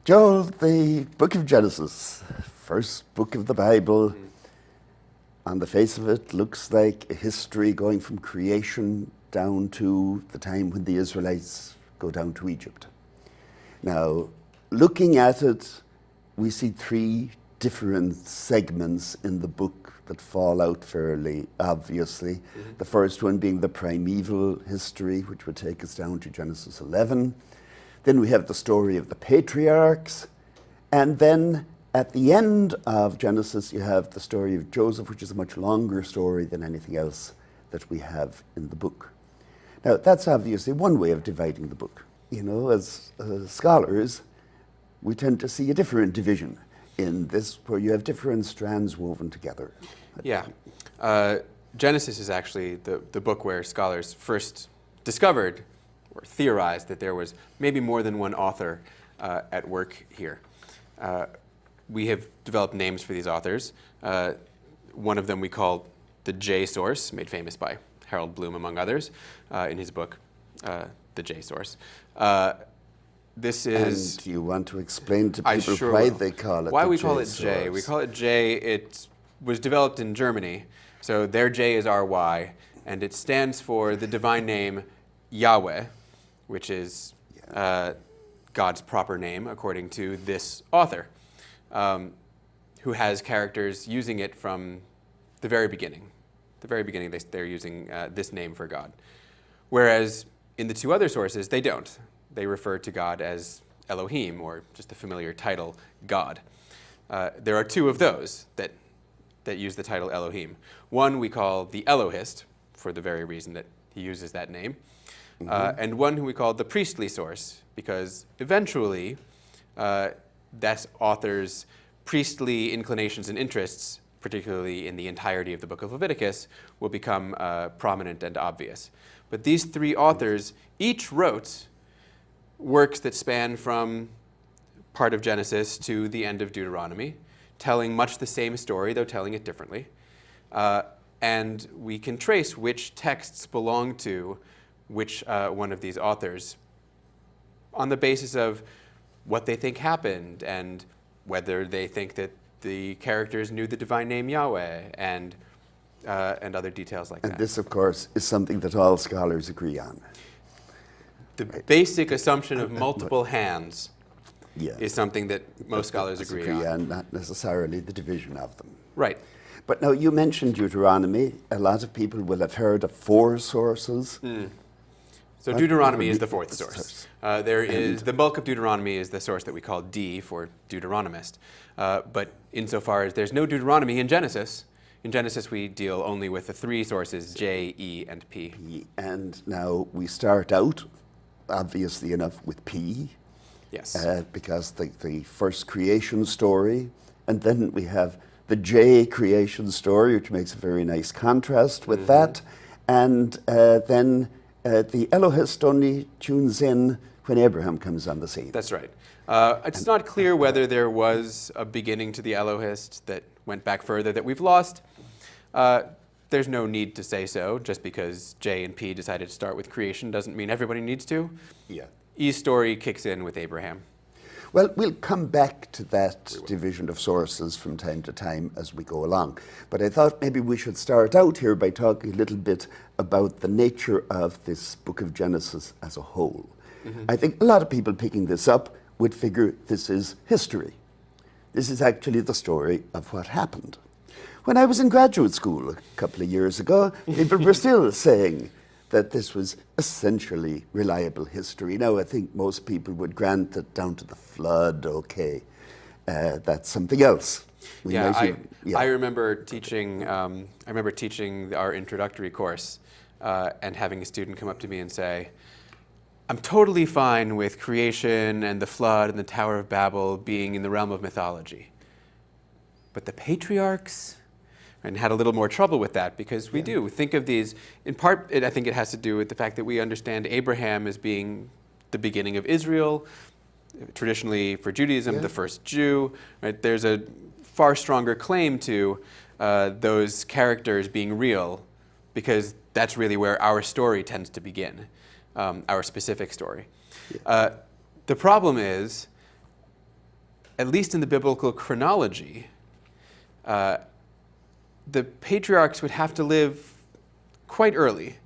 Joel, the book of Genesis, first book of the Bible, on the face of it, looks like a history going from creation down to the time when the Israelites go down to Egypt. Now, looking at it, we see three different segments in the book that fall out fairly obviously. The first one being the primeval history, which would take us down to Genesis 11. Then we have the story of the patriarchs. And then at the end of Genesis, you have the story of Joseph, which is a much longer story than anything else that we have in the book. Now, that's obviously one way of dividing the book. You know, as scholars, we tend to see a different division in this, where you have different strands woven together. Yeah. Genesis is actually the book where scholars first discovered or theorized that there was maybe more than one author at work here. We have developed names for these authors. One of them we call the J source, made famous by Harold Bloom, among others, in his book, The J Source. This is... And you want to explain to I people sure why will. they call it why the we J call it source. J. We call it J. It was developed in Germany, so their J is our Y, and it stands for the divine name Yahweh, which is God's proper name according to this author, who has characters using it from the very beginning. The very beginning, they're using this name for God. Whereas in the two other sources, they don't. They refer to God as Elohim, or just the familiar title, God. There are two of those that use the title Elohim. One we call the Elohist, for the very reason that he uses that name, and one who we call the priestly source, because eventually that author's priestly inclinations and interests, particularly in the entirety of the book of Leviticus, will become prominent and obvious. But these three authors each wrote works that span from part of Genesis to the end of Deuteronomy, telling much the same story, though telling it differently. And we can trace which texts belong to which one of these authors on the basis of what they think happened and whether they think that the characters knew the divine name Yahweh and other details like that. And this, of course, is something that all scholars agree on. The basic assumption of multiple hands Yeah. is something that most scholars agree on. not necessarily the division of them. Right. But now, you mentioned Deuteronomy. A lot of people will have heard of four sources. So Deuteronomy is the fourth source. The bulk of Deuteronomy is the source that we call D for Deuteronomist. But insofar as there's no Deuteronomy in Genesis we deal only with the three sources, J, E, and P. And now we start out, obviously enough, with P. Yes. Because the first creation story, and then we have the J creation story, which makes a very nice contrast with that. And then the Elohist only tunes in when Abraham comes on the scene. That's right. It's not clear whether there was a beginning to the Elohist that went back further that we've lost. There's no need to say so. Just because J and P decided to start with creation doesn't mean everybody needs to. Yeah. E's story kicks in with Abraham. Well, we'll come back to that division of sources from time to time as we go along. But I thought maybe we should start out here by talking a little bit about the nature of this book of Genesis as a whole. I think a lot of people picking this up would figure this is history. This is actually the story of what happened. When I was in graduate school a couple of years ago, people were still saying that this was essentially reliable history. Now, I think most people would grant that down to the flood, okay, that's something else. I remember teaching. Our introductory course, and having a student come up to me and say, "I'm totally fine with creation and the flood and the Tower of Babel being in the realm of mythology, but the patriarchs." And had a little more trouble with that because we do think of these, in part, I think it has to do with the fact that we understand Abraham as being the beginning of Israel, traditionally for Judaism, the first Jew. Right? There's a far stronger claim to those characters being real because that's really where our story tends to begin, our specific story. The problem is at least in the biblical chronology, the patriarchs would have to live quite early.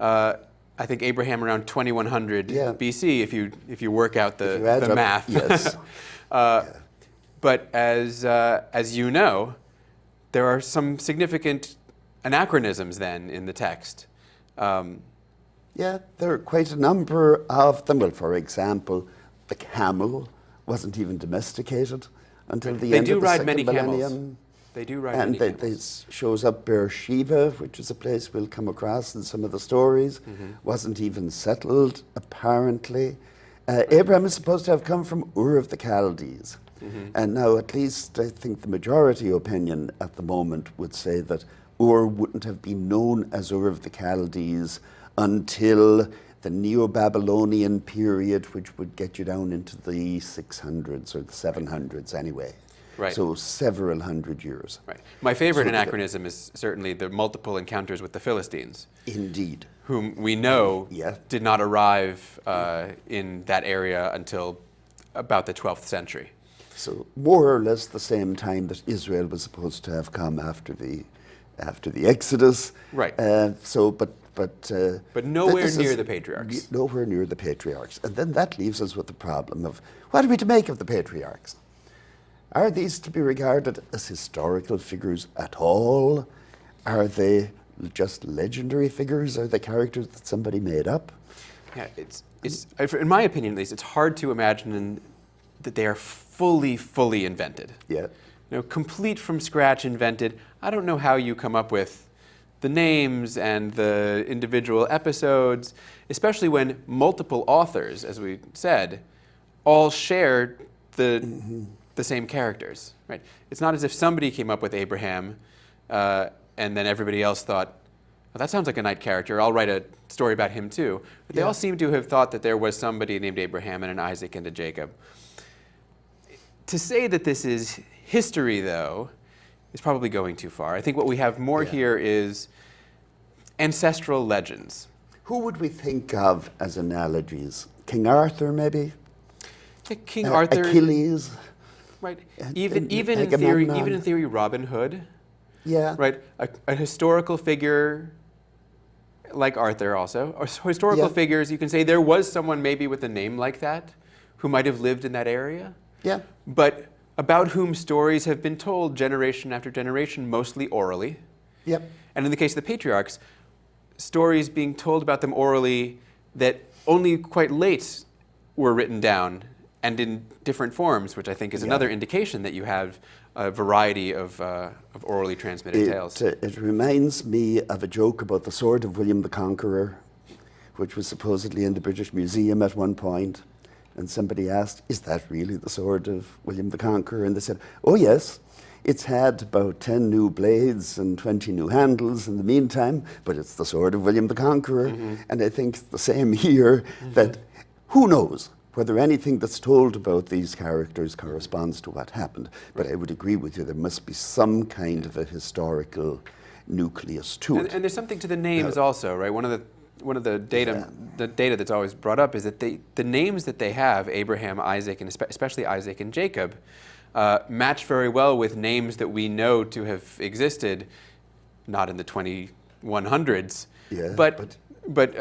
I think Abraham around 2100 BC, if you work out the math. Yes. But as you know, there are some significant anachronisms then in the text. Yeah, there are quite a number of them. Well, for example, the camel wasn't even domesticated until the end of the second millennium. They do ride many camels. And it shows up Beersheba, which is a place we'll come across in some of the stories. Wasn't even settled, apparently. Abraham is supposed to have come from Ur of the Chaldees. And now, at least, I think the majority opinion at the moment would say that Ur wouldn't have been known as Ur of the Chaldees until the Neo-Babylonian period, which would get you down into the 600s or the 700s anyway. Right. So several hundred years. Right. My favorite anachronism is certainly the multiple encounters with the Philistines. Indeed. Whom we know did not arrive in that area until about the 12th century. So more or less the same time that Israel was supposed to have come after the Exodus. Right. But nowhere near the patriarchs. Nowhere near the patriarchs. And then that leaves us with the problem of what are we to make of the patriarchs? Are these to be regarded as historical figures at all? Are they just legendary figures? Are they characters that somebody made up? Yeah, it's in my opinion at least, it's hard to imagine that they are fully invented. Yeah. Complete from scratch invented. I don't know how you come up with the names and the individual episodes, especially when multiple authors, as we said, all share the same characters, right? It's not as if somebody came up with Abraham and then everybody else thought, well, that sounds like a knight character, I'll write a story about him too. But they all seem to have thought that there was somebody named Abraham and an Isaac and a Jacob. To say that this is history, though, is probably going too far. I think what we have more here is ancestral legends. Who would we think of as analogies? King Arthur, maybe? King Arthur. Achilles. Right. Even in theory, Robin Hood. Yeah. Right. A historical figure like Arthur also. Or historical figures, you can say there was someone maybe with a name like that who might have lived in that area. Yeah. But about whom stories have been told generation after generation, mostly orally. Yep. And in the case of the patriarchs, stories being told about them orally that only quite late were written down and in different forms, which I think is another indication that you have a variety of orally transmitted tales. It reminds me of a joke about the sword of William the Conqueror, which was supposedly in the British Museum at one point. And somebody asked, is that really the sword of William the Conqueror? And they said, oh yes, it's had about 10 new blades and 20 new handles in the meantime, but it's the sword of William the Conqueror. And I think the same here, that who knows whether anything that's told about these characters corresponds to what happened. But I would agree with you, there must be some kind of a historical nucleus to it. And there's something to the names also, right? One of the data that's always brought up is that the names that they have, Abraham, Isaac, and especially Isaac and Jacob, match very well with names that we know to have existed, not in the 2100s, but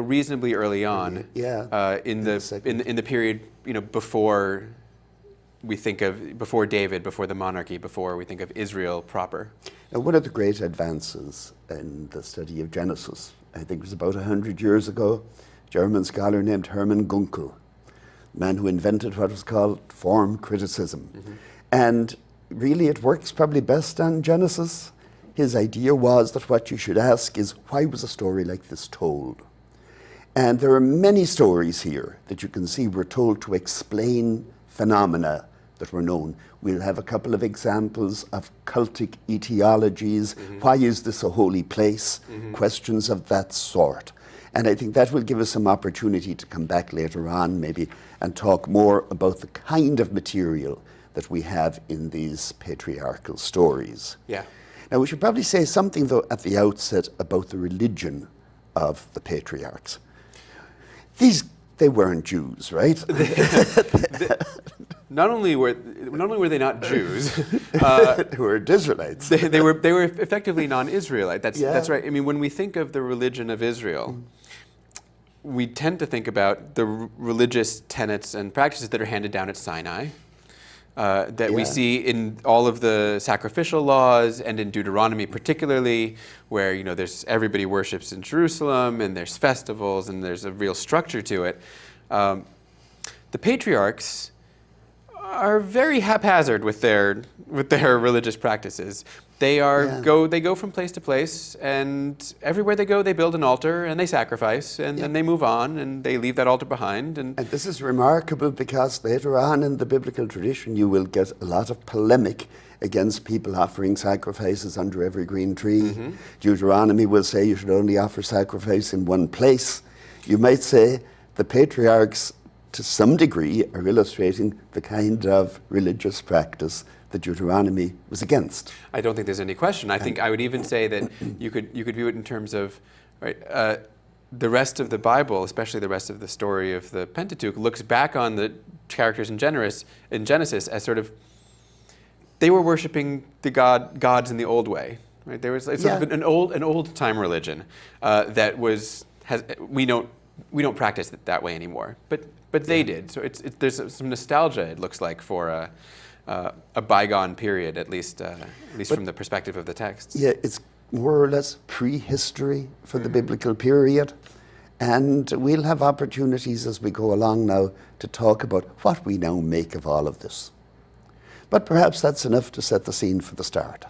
reasonably early on, in the period before we think of before David, before the monarchy, before we think of Israel proper. Now, one of the great advances in the study of Genesis, I think it was about 100 years ago, a German scholar named Hermann Gunkel, the man who invented what was called form criticism. And really it works probably best on Genesis. His idea was that what you should ask is, why was a story like this told? And there are many stories here that you can see were told to explain phenomena that were known. We'll have a couple of examples of cultic etiologies. Why is this a holy place? Questions of that sort. And I think that will give us some opportunity to come back later on maybe and talk more about the kind of material that we have in these patriarchal stories. Yeah. Now, we should probably say something, though, at the outset about the religion of the patriarchs. They weren't Jews, right? not only were they not Jews, Who were Israelites. they were effectively non-Israelite. That's Yeah. right. I mean, when we think of the religion of Israel, we tend to think about the religious tenets and practices that are handed down at Sinai, that we Yeah. see in all of the sacrificial laws and in Deuteronomy particularly, where there's everybody worships in Jerusalem and there's festivals and there's a real structure to it. The patriarchs are very haphazard with their religious practices. They go from place to place, and everywhere they go, they build an altar and they sacrifice, and then they move on and they leave that altar behind. And this is remarkable because later on in the biblical tradition, you will get a lot of polemic against people offering sacrifices under every green tree. Mm-hmm. Deuteronomy will say you should only offer sacrifice in one place. You might say the patriarchs, to some degree, are illustrating the kind of religious practice that Deuteronomy was against. I don't think there's any question. I think I would even say that you could view it in terms of the rest of the Bible, especially the rest of the story of the Pentateuch, looks back on the characters in Genesis as sort of, they were worshiping the gods in the old way. Right? There was sort of an old time religion that we don't practice it that way anymore, but they did. So there's some nostalgia, it looks like, for a bygone period, at least from the perspective of the texts. Yeah, it's more or less prehistory for the biblical period. And we'll have opportunities as we go along now to talk about what we now make of all of this. But perhaps that's enough to set the scene for the start.